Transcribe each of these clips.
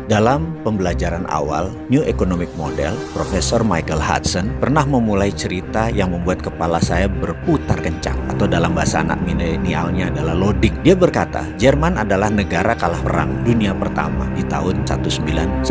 Dalam pembelajaran awal New Economic Model, Profesor Michael Hudson pernah memulai cerita yang membuat kepala saya berputar kencang, atau dalam bahasa anak milenialnya adalah loading. Dia berkata, Jerman adalah negara kalah perang dunia pertama di tahun 1919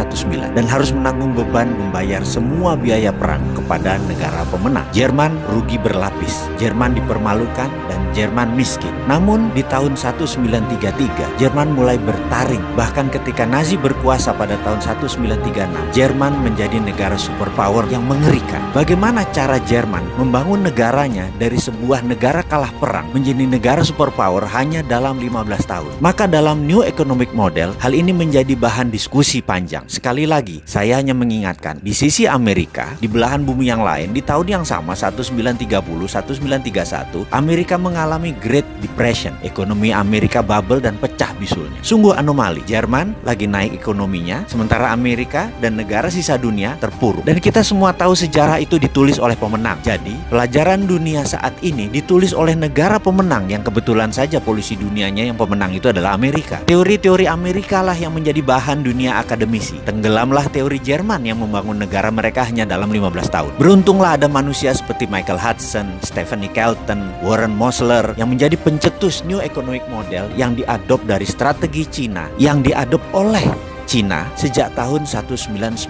dan harus menanggung beban membayar semua biaya perang kepada negara pemenang. Jerman rugi berlapis, Jerman dipermalukan, dan Jerman miskin. Namun di tahun 1933, Jerman mulai bertaring. Bahkan ketika Nazi berkuasa pada tahun 1936, Jerman menjadi negara superpower yang mengerikan. Bagaimana cara Jerman membangun negaranya dari sebuah negara kalah perang menjadi negara superpower hanya dalam 15 tahun? Maka dalam New Economic Model, hal ini menjadi bahan diskusi panjang. Sekali lagi, saya hanya mengingatkan, di sisi Amerika, di belahan bumi yang lain, di tahun yang sama 1930-1931, Amerika mengalami Great Depression. Ekonomi Amerika bubble dan pecah bisulnya. Sungguh anomali. Jerman lagi naik ekonominya, sementara Amerika dan negara sisa dunia terpuruk. Dan kita semua tahu sejarah itu ditulis oleh pemenang. Jadi, pelajaran dunia saat ini ditulis oleh negara pemenang yang kebetulan saja polisi dunianya yang pemenang itu adalah Amerika. Teori-teori Amerika lah yang menjadi bahan dunia akademisi. Tenggelamlah teori Jerman yang membangun negara mereka hanya dalam 15 tahun. Beruntunglah ada manusia seperti Michael Hudson, Stephanie Kelton, Warren Mosler yang menjadi pencetus New Economic Model yang diadop dari strategi Cina, yang diadop oleh Cina sejak tahun 1990.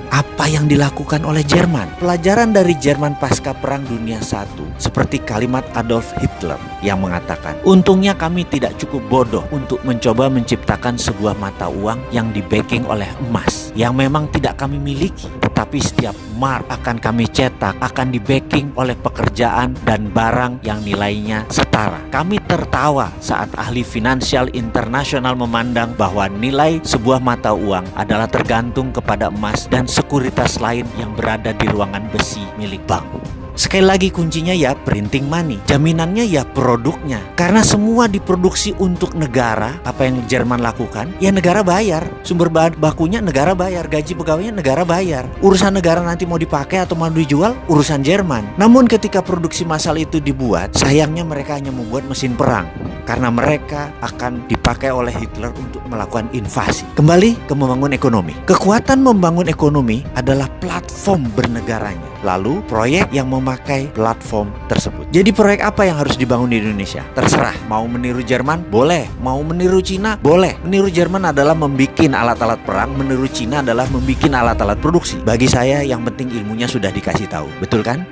Apa yang dilakukan oleh Jerman? Pelajaran dari Jerman pasca Perang Dunia I, seperti kalimat Adolf Hitler yang mengatakan, untungnya kami tidak cukup bodoh untuk mencoba menciptakan sebuah mata uang yang di-backing oleh emas, yang memang tidak kami miliki, tetapi setiap mark akan kami cetak akan di-backing oleh pekerjaan dan barang yang nilainya setara. Kami tertawa saat ahli finansial internasional memandang bahwa nilai sebuah mata uang adalah tergantung kepada emas dan sekuritas lain yang berada di ruangan besi milik bank. Sekali lagi kuncinya ya printing money. Jaminannya ya produknya. Karena semua diproduksi untuk negara. Apa yang Jerman lakukan? Ya negara bayar. Sumber bahan bakunya negara bayar. Gaji pegawainya negara bayar. Urusan negara nanti mau dipakai atau mau dijual, urusan Jerman. Namun ketika produksi massal itu dibuat, sayangnya mereka hanya membuat mesin perang. Karena mereka akan dipakai oleh Hitler untuk melakukan invasi. Kembali ke membangun ekonomi. Kekuatan membangun ekonomi adalah platform bernegaranya. Lalu proyek yang memakai platform tersebut. Jadi proyek apa yang harus dibangun di Indonesia? Terserah. Mau meniru Jerman? Boleh. Mau meniru Cina? Boleh. Meniru Jerman adalah membuat alat-alat perang. Meniru Cina adalah membuat alat-alat produksi. Bagi saya yang penting ilmunya sudah dikasih tahu. Betul kan?